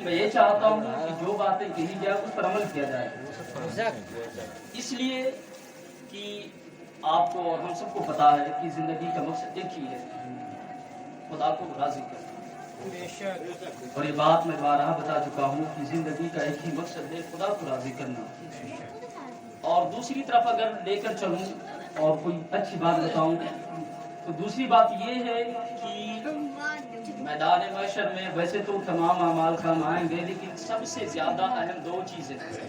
میں یہ چاہتا ہوں کہ جو باتیں کہی جائے اس پر عمل کیا جائے، اس لیے کہ آپ کو اور ہم سب کو پتا ہے کہ زندگی کا مقصد ایک ہی ہے، خدا کو راضی کرنا۔ اور یہ بات میں بارہا بتا چکا ہوں کہ زندگی کا ایک ہی مقصد ہے، خدا کو راضی کرنا۔ اور دوسری طرف اگر لے کر چلوں اور کوئی اچھی بات بتاؤں تو دوسری بات یہ ہے کہ میدان محشر میں ویسے تو تمام اعمال کام آئیں گے، لیکن سب سے زیادہ اہم دو چیزیں ہیں۔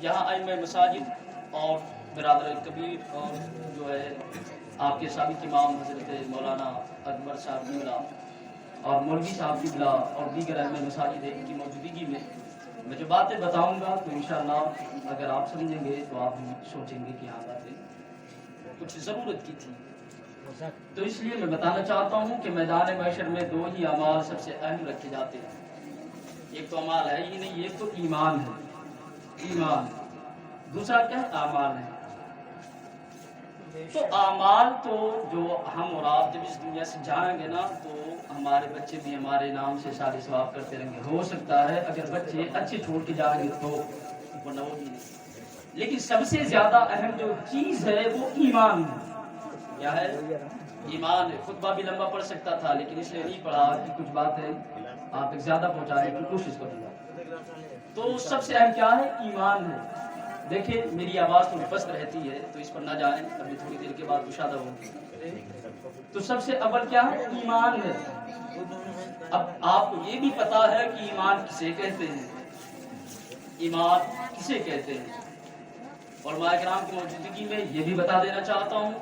یہاں ائمہ مساجد اور برادر کبیر اور جو ہے آپ کے سابق امام حضرت مولانا اکبر صاحب قبلہ اور مولوی صاحب قبلہ اور دیگر ائمہ مساجد کی موجودگی میں جو باتیں بتاؤں گا تو انشاءاللہ اگر آپ سمجھیں گے تو آپ بھی سوچیں گے کہ ہاں باتیں کچھ ضرورت کی تھی۔ تو اس لیے میں بتانا چاہتا ہوں کہ میدان محشر میں دو ہی اعمال سب سے اہم رکھے جاتے ہیں۔ ایک تو اعمال ہے ہی نہیں، ایک تو ایمان ہے، ایمان، دوسرا کیا ہے؟ اعمال ہے۔ تو اعمال تو جو ہم اور آپ جب اس دنیا سے جائیں گے نا تو ہمارے بچے بھی ہمارے نام سے سارے ثواب کرتے رہیں گے۔ ہو سکتا ہے اگر بچے اچھے چھوڑ کے جائیں گے تو ورنہ وہ بھی نہیں، لیکن سب سے زیادہ اہم جو چیز ہے وہ ایمان ہے۔ کیا ہے؟ ایمان ہے۔ خطبہ بھی لمبا پڑھ سکتا تھا لیکن اس لیے نہیں پڑھا کہ کچھ باتیں آپ ایک زیادہ پہنچانے کی کوشش کروں گا۔ تو سب سے اہم کیا ہے؟ ایمان ہے۔ دیکھیں میری آواز تھوڑی پست رہتی ہے تو اس پر نہ جائیں، ابھی تھوڑی دیر کے بعد مشاہدہ ہوگی۔ تو سب سے اول کیا ہے؟ ایمان ہے۔ اب آپ کو یہ بھی پتا ہے کہ ایمان کسے کہتے ہیں، ایمان کسے کہتے ہیں۔ علماء کرام کی موجودگی میں یہ بھی بتا دینا چاہتا ہوں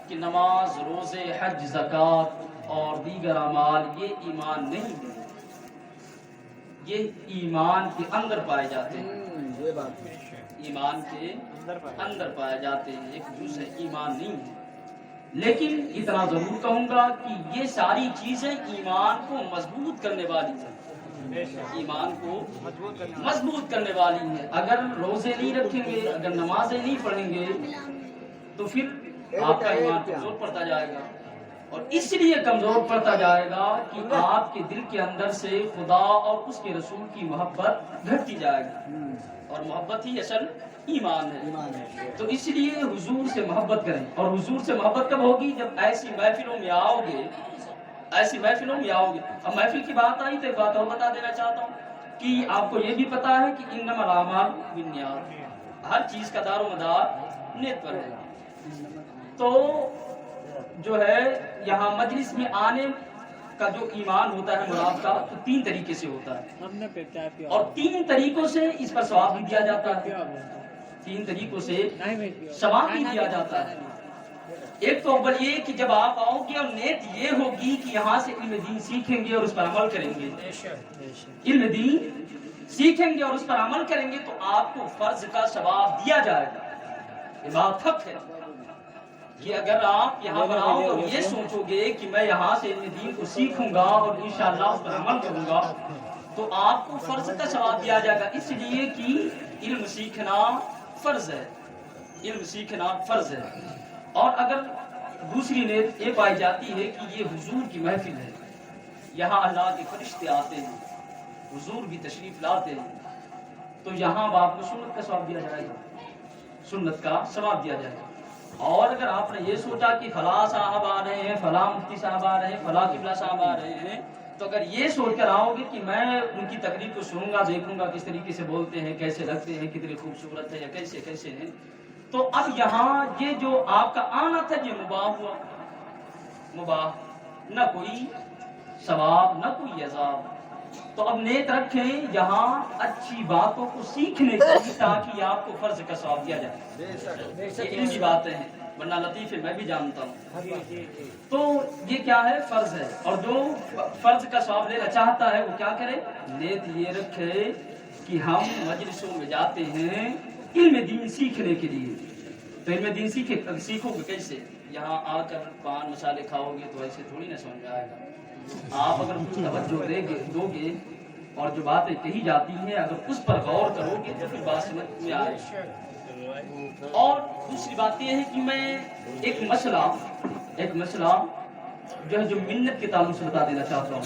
کہ نماز، روزے، حج، زکوٰۃ اور دیگر اعمال یہ ایمان نہیں ہے، یہ ایمان کے اندر پائے جاتے ہیں، ایمان کے اندر پائے جاتے ہیں، ایک جز ہے، ایمان نہیں ہے۔ لیکن اتنا ضرور کہوں گا کہ یہ ساری چیزیں ایمان کو مضبوط کرنے والی ہیں، ایمان کو مضبوط کرنے والی ہیں۔ اگر روزے نہیں رکھیں گے، اگر نمازیں نہیں پڑھیں گے تو پھر آپ کا ایمان کمزور پڑتا جائے گا، اور اس لیے کمزور پڑتا جائے گا کہ آپ کے دل کے اندر سے خدا اور اس کے رسول کی محبت گھٹتی جائے گی، اور محبت ہی اصل ایمان ہے۔ تو اس لیے حضور سے محبت کریں، اور حضور سے محبت کب ہوگی؟ جب ایسی محفلوں میں آؤ گے، ایسی محفلوں میں آؤ گے۔ اب محفل کی بات آئی تو ایک بات اور بتا دینا چاہتا ہوں کہ آپ کو یہ بھی پتا ہے کہ انما الاعمال بالنیات، ہر چیز کا دار و مدار نیت پر ہے۔ تو جو ہے یہاں مجلس میں آنے کا جو ایمان ہوتا ہے مراد کا تو تین طریقے سے ہوتا ہے، اور تین طریقوں سے اس پر ثواب بھی دیا جاتا ہے، تین طریقوں سے ثواب بھی دیا جاتا ہے۔ ایک تو اول یہ کہ جب آپ آؤ گے اور نیت یہ ہوگی کہ یہاں سے علم دین سیکھیں گے اور اس پر عمل کریں گے، علم دین سیکھیں گے اور اس پر عمل کریں گے تو آپ کو فرض کا ثواب دیا جائے گا۔ یہ بات حق ہے کہ اگر آپ یہاں پر آؤ اور یہ سوچو گے کہ میں یہاں سے علم دین کو سیکھوں گا اور انشاءاللہ اس پر عمل کروں گا تو آپ کو فرض کا ثواب دیا جائے گا، اس لیے کہ علم سیکھنا فرض ہے، علم سیکھنا فرض ہے۔ اور اگر دوسری نیت یہ پائی جاتی ہے کہ یہ حضور کی محفل ہے، یہاں اللہ کے فرشتے آتے ہیں، حضور بھی تشریف لاتے ہیں، تو یہاں آپ کو سنت کا ثواب دیا جائے گا، سنت کا ثواب دیا جائے گا۔ اور اگر آپ نے یہ سوچا کہ فلاں صاحب آ رہے ہیں، فلاں مفتی صاحب آ رہے ہیں، فلاں قبلہ صاحب آ رہے ہیں، تو اگر یہ سوچ کر آؤ گے کہ میں ان کی تقریر کو سنوں گا، دیکھوں گا کس طریقے سے بولتے ہیں، کیسے لگتے ہیں، کتنے خوبصورت ہے یا کیسے کیسے ہیں، تو اب یہاں یہ جو آپ کا آنا تھا یہ مباح ہوا، مباح، نہ کوئی ثواب نہ کوئی عذاب۔ تو اب نیت رکھیں یہاں اچھی باتوں کو سیکھنے کی تاکہ آپ کو فرض کا ثواب دیا جائے، یہ علمی باتیں ہیں، ورنہ لطیفے میں بھی جانتا ہوں۔ تو یہ کیا ہے؟ فرض ہے، اور جو فرض کا ثواب لینا چاہتا ہے وہ کیا کرے؟ نیت یہ رکھے کہ ہم مجلسوں میں جاتے ہیں علم دین سیکھنے کے لیے، تو علم دین سیکھو گے کیسے؟ یہاں آ کر پان مسالے کھاؤ گے تو ایسے تھوڑی نہ سمجھ آئے گا۔ آپ اگر کچھ توجہ دو گے اور جو باتیں کہی جاتی ہیں اگر اس پر غور کرو گے تو پھر بات سمجھ میں آئے گی۔ اور دوسری بات یہ ہے کہ میں ایک مسئلہ جو ہے جو منت کے تعلق سے بتا دینا چاہتا ہوں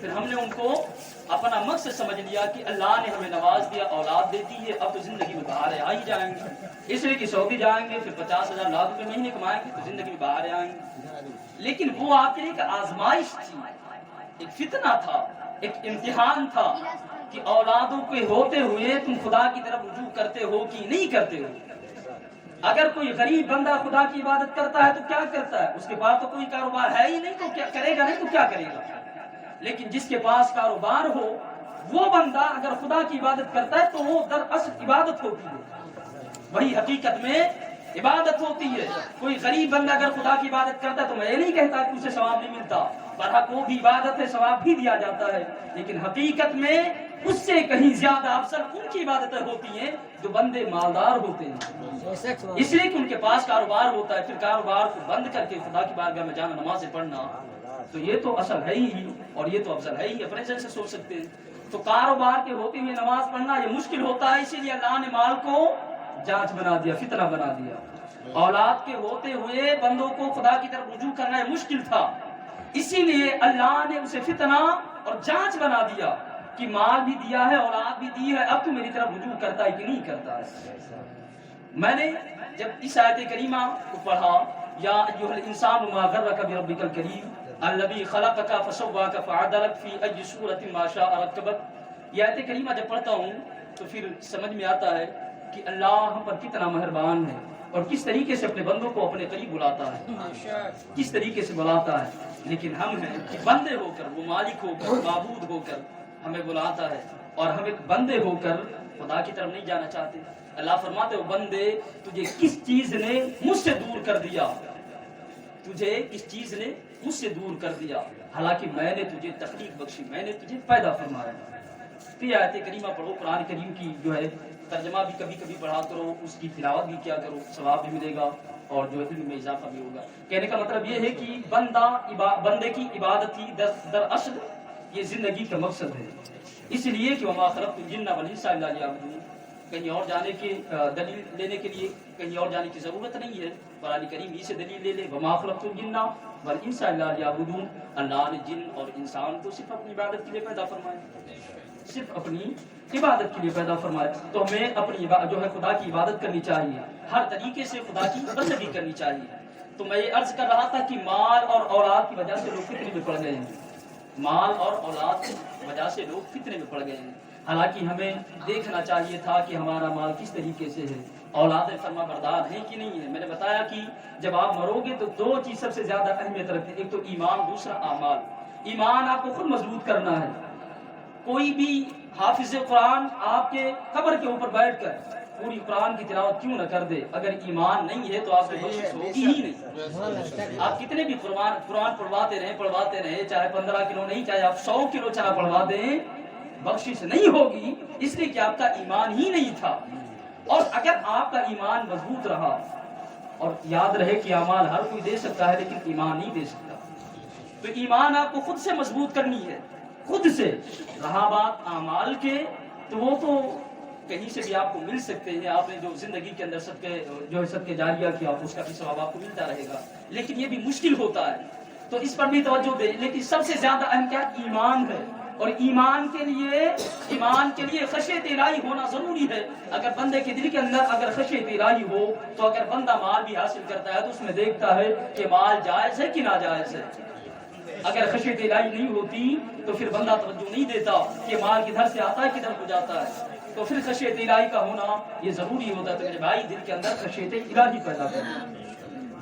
پھر ہم نے ان کو اپنا مقصد سمجھ لیا کہ اللہ نے ہمیں نواز دیا، اولاد دیتی ہے، اب تو زندگی میں باہر آ ہی جائیں گے، اس لیے کہ سعودی جائیں گے، پھر 50,000 لاکھ روپے مہینے کمائیں گے تو زندگی میں باہر آئیں گے۔ لیکن وہ آپ کے لیے ایک آزمائش تھی، ایک فتنہ تھا، ایک امتحان تھا کہ اولادوں کے ہوتے ہوئے تم خدا کی طرف رجوع کرتے ہو کہ نہیں کرتے ہو۔ اگر کوئی غریب بندہ خدا کی عبادت کرتا ہے تو کیا کرتا ہے؟ اس کے پاس تو کوئی کاروبار ہے ہی نہیں، تو کیا کرے گا؟ نہیں تو کیا کرے گا؟ لیکن جس کے پاس کاروبار ہو وہ بندہ اگر خدا کی عبادت کرتا ہے تو وہ دراصل عبادت ہوتی ہے، وہی حقیقت میں عبادت ہوتی ہے۔ کوئی غریب بندہ اگر خدا کی عبادت کرتا ہے تو میں یہ نہیں کہتا کہ اسے ثواب نہیں ملتا، برحق وہ بھی عبادت ہے، ثواب بھی دیا جاتا ہے، لیکن حقیقت میں اس سے کہیں زیادہ افضل ان کی عبادتیں ہوتی ہیں جو بندے مالدار ہوتے ہیں، اس لیے کہ ان کے پاس کاروبار ہوتا ہے۔ پھر کاروبار کو بند کر کے خدا کی بارگاہ میں جانا، نمازیں پڑھنا، تو یہ تو اصل ہے ہی، اور یہ تو افضل ہے ہی، اپنے ذہن سے سوچ سکتے ہیں۔ تو کاروبار کے ہوتے ہوئے نماز پڑھنا یہ مشکل ہوتا ہے، اسی لیے اللہ نے مال کو جانچ بنا دیا، فتنہ بنا دیا۔ اولاد کے ہوتے ہوئے بندوں کو خدا کی طرف رجوع کرنا یہ مشکل تھا، اسی لیے اللہ نے اسے فتنہ اور جانچ بنا دیا کہ مال بھی دیا ہے، اولاد بھی دی ہے، اب تو میری طرف رجوع کرتا ہے کہ نہیں کرتا ہے۔ میں نے جب اس آیت کریمہ کو پڑھا، یا ایھا الانسان ما غرک بربک الکریم الذی خلقک فسواک فعدلک فی ای صورۃ ما شاء رکبک، یہ آیت کریمہ جب پڑھتا ہوں تو پھر سمجھ میں آتا ہے کہ اللہ ہم پر کتنا مہربان ہے اور کس طریقے سے اپنے بندوں کو اپنے قریب بلاتا ہے، کس طریقے سے بلاتا ہے۔ لیکن ہم ہیں کہ بندے ہو کر، وہ مالک ہو کر، معبود ہو کر ہمیں بلاتا ہے، اور ہم ایک بندے ہو کر خدا کی طرف نہیں جانا چاہتے۔ اللہ فرماتے ہو بندے تجھے کس چیز نے مجھ سے دور کر دیا، تجھے کس چیز نے مجھ سے دور کر دیا، حالانکہ میں نے تجھے تخلیق بخشی، میں نے تجھے پیدا فرمایا۔ تو یہ آیت کریمہ پڑھو، قرآن کریم کی جو ہے ترجمہ بھی کبھی کبھی پڑھا کرو، اس کی تلاوت بھی کیا کرو، ثواب بھی ملے گا اور جو علم میں اضافہ بھی ہوگا۔ کہنے کا مطلب یہ ہے کہ بندے کی عبادت ہی دراصل یہ زندگی کا مقصد ہے، اس لیے کہ وما خلقت الجن والانس الا لیعبدون۔ کہیں اور جانے کے دلیل لینے کے لیے کہیں اور جانے کی ضرورت نہیں ہے، قرآن کریم ہی سے دلیل لے لے، وما خلقت الجن والانس الا لیعبدون۔ اللہ نے جن اور انسان کو صرف اپنی عبادت کے لیے پیدا فرمایا، صرف اپنی عبادت کے لیے پیدا فرمایا۔ تو ہمیں اپنی جو ہے خدا کی عبادت کرنی چاہیے، ہر طریقے سے خدا کی بندگی کرنی چاہیے۔ تو میں یہ عرض کر رہا تھا کہ مال اور اولاد کی وجہ سے لوگ فتنے میں پڑ گئے ہیں، مال اور اولاد کی وجہ سے لوگ فتنے میں پڑ گئے ہیں، حالانکہ ہمیں دیکھنا چاہیے تھا کہ ہمارا مال کس طریقے سے ہے، اولاد فرما بردار ہیں کہ نہیں ہے۔ میں نے بتایا کہ جب آپ مرو گے تو دو چیز سب سے زیادہ اہمیت رکھتے ہیں، ایک تو ایمان، دوسرا اعمال۔ ایمان آپ کو خود مضبوط کرنا ہے، کوئی بھی حافظ قرآن آپ کے قبر کے اوپر بیٹھ کر پوری قرآن کی تلاوت کیوں نہ کر دے، اگر ایمان نہیں ہے تو آپ کی بخشش ہوگی ہی نہیں۔ آپ کتنے بھی قرآن پڑھواتے رہے، چاہے 15 کلو نہیں، چاہے آپ 100 کلو چلا پڑھوا دیں، بخشش نہیں ہوگی، اس لیے کہ آپ کا ایمان ہی نہیں تھا۔ اور اگر آپ کا ایمان مضبوط رہا، اور یاد رہے کہ اعمال ہر کوئی دے سکتا ہے لیکن ایمان نہیں دے سکتا، تو ایمان آپ کو خود سے مضبوط کرنی ہے، خود سے۔ رہا بات اعمال کے، تو وہ تو کہیں سے بھی آپ کو مل سکتے ہیں، آپ نے جو زندگی کے اندر صدقے جاریہ کیا اس کا بھی ثواب آپ کو ملتا رہے گا، لیکن یہ بھی مشکل ہوتا ہے، تو اس پر بھی توجہ دیں۔ لیکن سب سے زیادہ اہم کیا ایمان ہے، اور ایمان کے لیے خشیت الہی ہونا ضروری ہے۔ اگر بندے کے دل کے اندر اگر خشیت الہی ہو تو اگر بندہ مال بھی حاصل کرتا ہے تو اس میں دیکھتا ہے کہ مال جائز ہے کہ ناجائز ہے۔ اگر خشیت الہی نہیں ہوتی تو پھر بندہ توجہ نہیں دیتا کہ مال کدھر سے آتا ہے کدھر کو جاتا ہے، تو پھر خشیت الہی کا ہونا یہ ضروری ہوتا ہے۔ تو میرے بھائی دل کے اندر خشیت الہی پیدا کرو،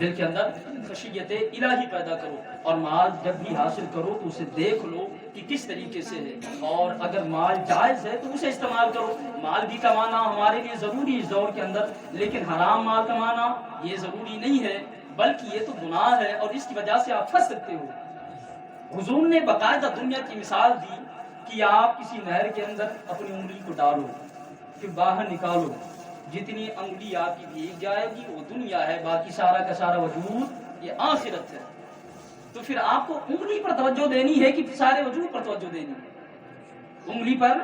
دل کے اندر خشیت الہی پیدا کرو، اور مال جب بھی حاصل کرو تو اسے دیکھ لو کہ کس طریقے سے ہے، اور اگر مال جائز ہے تو اسے استعمال کرو۔ مال بھی کمانا ہمارے لیے ضروری اس دور کے اندر، لیکن حرام مال کمانا یہ ضروری نہیں ہے، بلکہ یہ تو گناہ ہے اور اس کی وجہ سے آپ پھنس سکتے ہو۔ حضور نے باقاعدہ دنیا کی مثال دی کہ آپ کسی نہر کے اندر اپنی انگلی کو ڈالو، پھر باہر نکالو، جتنی انگلی آپ کی بھیگ جائے گی وہ دنیا ہے، باقی سارا کا سارا وجود یہ آخرت ہے۔ تو پھر آپ کو انگلی پر توجہ دینی ہے کہ سارے وجود پر توجہ دینی ہے، انگلی پر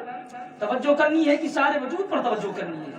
توجہ کرنی ہے کہ سارے وجود پر توجہ کرنی ہے۔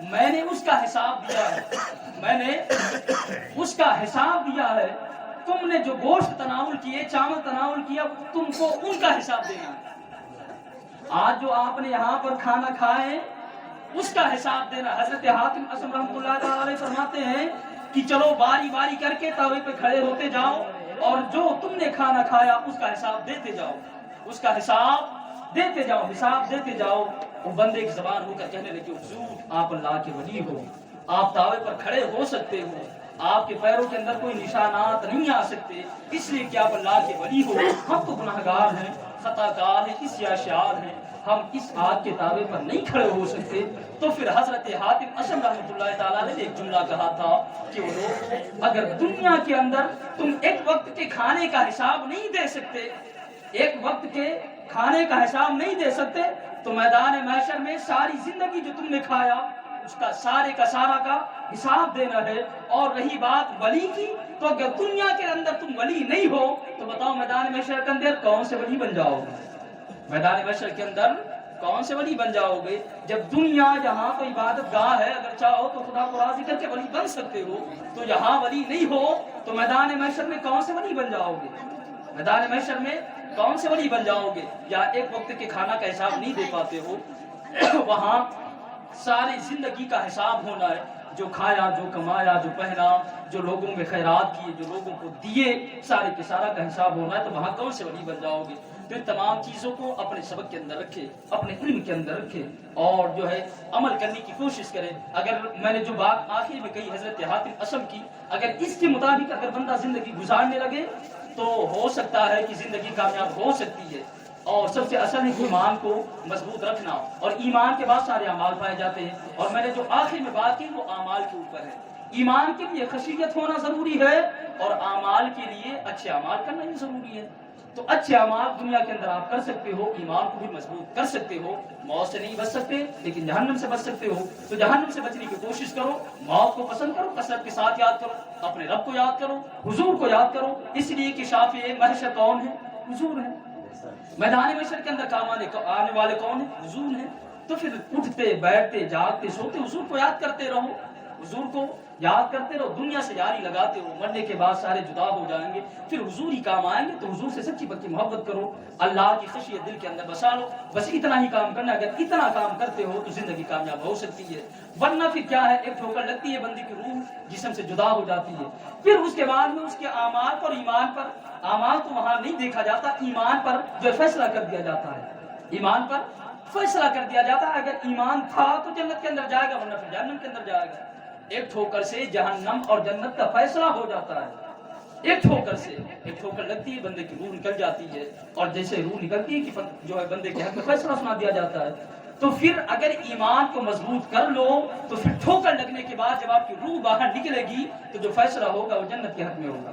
میں نے اس کا حساب دیا ہے، میں نے اس کا حساب دیا ہے۔ تم نے جو گوشت تناول کیے، چاول تناول کیا، تم کو ان کا حساب دینا ہے۔ آج جو آپ نے یہاں پر کھانا کھائے اس کا حساب دینا۔ حضرت حاتم اسم رحمۃ اللہ تعالی علیہ فرماتے ہیں کہ چلو باری باری کر کے توے پہ کھڑے ہوتے جاؤ اور جو تم نے کھانا کھایا اس کا حساب دیتے جاؤ، اس کا حساب دیتے جاؤ، حساب دیتے جاؤ۔ وہ بندے کی زبان ہو کر کہنے لگے حضور آپ اللہ کے ولی ہو، آپ توے پر کھڑے ہو سکتے ہو، آپ کے پیروں کے اندر کوئی نشانات نہیں آ سکتے، اس لیے کہ آپ اللہ کے ولی ہو، ہم تو گناہگار ہیں، خطا کار ہیں، عصیانشار ہیں، ہم اس آگ کے تابع پر نہیں کھڑے ہو سکتے۔ تو پھر حضرت حاتم اسم رحمۃ اللہ تعالیٰ نے ایک جملہ کہا تھا کہ وہ لوگ اگر دنیا کے اندر تم ایک وقت کے کھانے کا حساب نہیں دے سکتے، ایک وقت کے کھانے کا حساب نہیں دے سکتے، تو میدان محشر میں ساری زندگی جو تم نے کھایا اس کا سارے کا سارا کا حساب دینا ہے۔ اور رہی بات ولی کی، تو اگر دنیا کے اندر تم ولی نہیں ہو تو بتاؤ میدان محشر کے اندر کون سے ولی بن جاؤ گے؟ میدان محشر کے اندر کون سے ولی بن جاؤ گے؟ جب دنیا جہاں تو عبادت گاہ ہے، اگر چاہو تو خدا کو راضی کر کے ولی بن سکتے ہو، تو یہاں ولی نہیں ہو تو میدان محشر میں کون سے ولی بن جاؤ گے؟ میدان محشر میں کون سے ولی بن جاؤ گے؟ یا ایک وقت کے کھانا کا حساب نہیں دے پاتے ہو، وہاں ساری زندگی کا حساب ہونا ہے، جو کھایا، جو کمایا، جو پہنا، جو لوگوں میں خیرات کیے، جو لوگوں کو دیے، سارے کے سارا کا حساب ہونا ہے، تو وہاں کون سے ولی بن جاؤ گے؟ پھر تمام چیزوں کو اپنے سبق کے اندر رکھے، اپنے علم کے اندر رکھے اور جو ہے عمل کرنے کی کوشش کرے۔ اگر میں نے جو بات آخر میں کہی حضرت حاتم اسم کی، اگر اس کے مطابق اگر بندہ زندگی گزارنے لگے تو ہو سکتا ہے کہ زندگی کامیاب ہو سکتی ہے۔ اور سب سے اصل ہے ایمان کو مضبوط رکھنا، اور ایمان کے بعد سارے اعمال پائے جاتے ہیں۔ اور میں نے جو آخر میں بات کی وہ اعمال کے اوپر ہے۔ ایمان کے لیے خشیت ہونا ضروری ہے اور اعمال کے لیے اچھے اعمال کرنا بھی ضروری ہے۔ تو اچھے اعمال دنیا کے اندر آپ کر سکتے ہو، ایمان کو بھی مضبوط کر سکتے ہو۔ موت سے نہیں بچ سکتے لیکن جہنم سے بچ سکتے ہو، تو جہنم سے بچنے کی کوشش کرو، موت کو پسند کرو، کثرت کے ساتھ یاد کرو، اپنے رب کو یاد کرو، حضور کو یاد کرو، اس لیے کہ شافع محشر کون ہے؟ حضور ہے۔ میدان محشر کے اندر کام آنے والے کون ہیں؟ حضور ہیں۔ تو پھر اٹھتے بیٹھتے جاگتے سوتے حضور کو یاد کرتے رہو، حضور کو یاد کرتے رہو، دنیا سے یاری لگاتے ہو، مرنے کے بعد سارے جدا ہو جائیں گے، پھر حضور ہی کام آئیں گے، تو حضور سے سچی پکی محبت کرو، اللہ کی خشیت دل کے اندر بسا لو، بس اتنا ہی کام کرنا۔ اگر اتنا کام کرتے ہو تو زندگی کامیاب ہو سکتی ہے، ورنہ پھر کیا ہے، ایک ٹھوکر لگتی ہے، بندے کی روح جسم سے جدا ہو جاتی ہے، پھر اس کے بعد میں اس کے اعمال پر، ایمان پر، اعمال تو وہاں نہیں دیکھا جاتا، ایمان پر جو فیصلہ کر دیا جاتا ہے، ایمان پر فیصلہ کر دیا جاتا ہے۔ اگر ایمان تھا تو جنت کے اندر جائے گا، ورنہ پھر جہنم کے اندر جائے گا۔ ایک ٹھوکر سے جہنم اور جنت کا فیصلہ ہو جاتا ہے، ایک ٹھوکر سے، ایک ٹھوکر لگتی ہے، بندے کی روح نکل جاتی ہے، اور جیسے روح نکلتی ہے کہ جو ہے بندے کے حق میں فیصلہ سنا دیا جاتا ہے۔ تو پھر اگر ایمان کو مضبوط کر لو تو پھر ٹھوکر لگنے کے بعد جب آپ کی روح باہر نکلے گی تو جو فیصلہ ہوگا وہ جنت کے حق میں ہوگا۔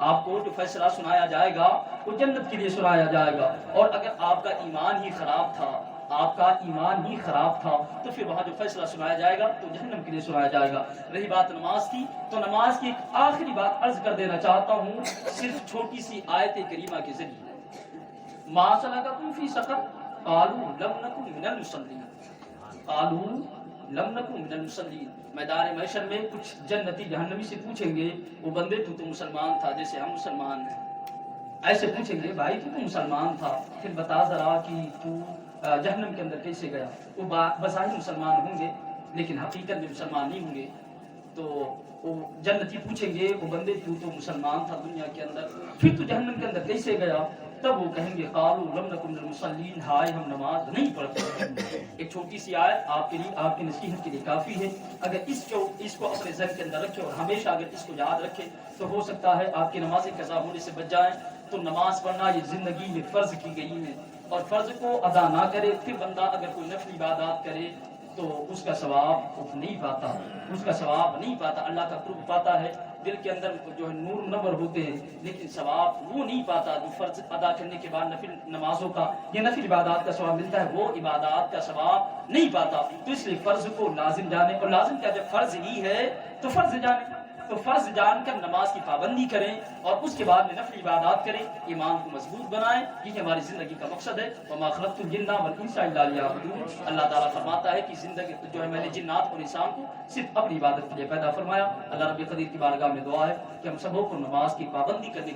آپ کو جو فیصلہ سنایا جائے گا وہ جنت کے لیے سنایا جائے گا۔ اور اگر آپ کا ایمان ہی خراب تھا، آپ کا ایمان ہی خراب تھا، تو پھر وہاں جو فیصلہ سنایا جائے گا تو جہنم کے لیے سنایا جائے گا۔ رہی بات نماز کی، تو نماز کی ایک آخری بات عرض کر دینا چاہتا ہوں، صرف چھوٹی سی آیت کریمہ کے ذریعے۔ ما سلککم فی سقر قالوا لم نکن من المصلین، قالوا لم نکن من المصلین۔ میدان محشر میں کچھ جنتی جہنمی سے پوچھیں گے، وہ بندے تو مسلمان تھا جیسے ہم مسلمان ہیں، ایسے پوچھیں گے بھائی تو مسلمان تھا، پھر بتا ذرا کہ تو جہنم کے اندر کیسے گیا؟ وہ بظاہر مسلمان ہوں گے لیکن حقیقت میں مسلمان نہیں ہوں گے۔ تو وہ جنتی پوچھیں گے وہ بندے تو مسلمان تھا دنیا کے اندر، پھر تو جہنم کے اندر کیسے گیا؟ تب وہ کہیں گے قالوا لم نکن من المصلین، ہائے ہم نماز نہیں پڑھتے۔ ایک چھوٹی سی آیت آپ کے لیے، آپ کی نصیحت کے لیے کافی ہے۔ اگر اس کو اپنے ذہن کے اندر رکھے اور ہمیشہ اگر اس کو یاد رکھے تو ہو سکتا ہے آپ کی نمازیں قضا ہونے سے بچ جائیں۔ تو نماز پڑھنا یہ زندگی میں فرض کی گئی ہے، اور فرض کو ادا نہ کرے پھر بندہ اگر کوئی نفلی عبادات کرے تو اس کا ثواب نہیں پاتا، اس کا ثواب نہیں پاتا، اللہ کا قرب پاتا ہے، دل کے اندر جو ہے نور منور ہوتے ہیں، لیکن ثواب وہ نہیں پاتا جو فرض ادا کرنے کے بعد نفل نمازوں کا یا نفل عبادات کا ثواب ملتا ہے، وہ عبادات کا ثواب نہیں پاتا۔ تو اس لیے فرض کو لازم جانے، اور لازم کیا جب فرض ہی ہے تو فرض جانے۔ تو فرض جان کر نماز کی پابندی کریں اور اس کے بعد میں نفلی عبادات کریں، ایمان کو مضبوط بنائیں، یہ ہماری زندگی کا مقصد ہے۔ وما خلقت الجن والانس الا لیعبدون، اللہ تعالیٰ فرماتا ہے کہ زندگی جو ہے میں نے جنات اور انسان کو صرف اپنی عبادت کے لیے پیدا فرمایا۔ اللہ رب قدیر کی بارگاہ میں دعا ہے کہ ہم سبوں کو نماز کی پابندی کرنے